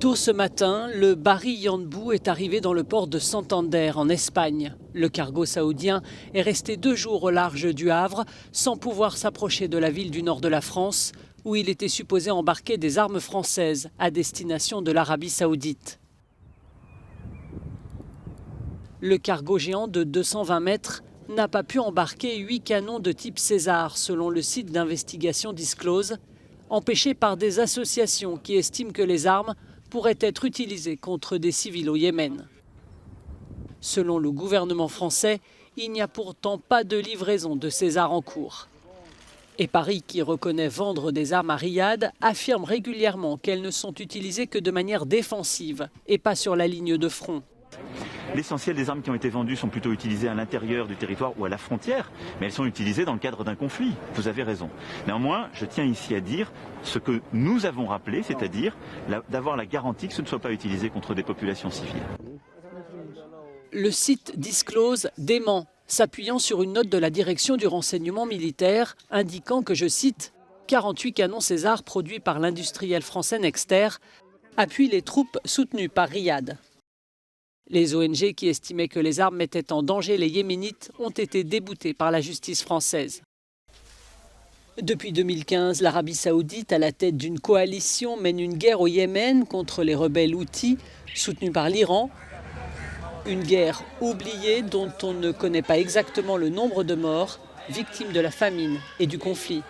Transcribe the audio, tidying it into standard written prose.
Tôt ce matin, le Barry Yanbu est arrivé dans le port de Santander, en Espagne. Le cargo saoudien est resté 2 jours au large du Havre, sans pouvoir s'approcher de la ville du nord de la France, où il était supposé embarquer des armes françaises à destination de l'Arabie saoudite. Le cargo géant de 220 mètres n'a pas pu embarquer 8 canons de type César, selon le site d'investigation Disclose, empêché par des associations qui estiment que les armes pourraient être utilisées contre des civils au Yémen. Selon le gouvernement français, il n'y a pourtant pas de livraison de César en cours. Et Paris, qui reconnaît vendre des armes à Riyad, affirme régulièrement qu'elles ne sont utilisées que de manière défensive et pas sur la ligne de front. L'essentiel des armes qui ont été vendues sont plutôt utilisées à l'intérieur du territoire ou à la frontière, mais elles sont utilisées dans le cadre d'un conflit. Vous avez raison. Néanmoins, je tiens ici à dire ce que nous avons rappelé, c'est-à-dire d'avoir la garantie que ce ne soit pas utilisé contre des populations civiles. Le site Disclose dément, s'appuyant sur une note de la direction du renseignement militaire indiquant que, je cite, « 48 canons César produits par l'industriel français Nexter appuient les troupes soutenues par Riyad ». Les ONG qui estimaient que les armes mettaient en danger les Yéménites ont été déboutées par la justice française. Depuis 2015, l'Arabie saoudite, à la tête d'une coalition, mène une guerre au Yémen contre les rebelles Houthis, soutenus par l'Iran. Une guerre oubliée dont on ne connaît pas exactement le nombre de morts, victimes de la famine et du conflit.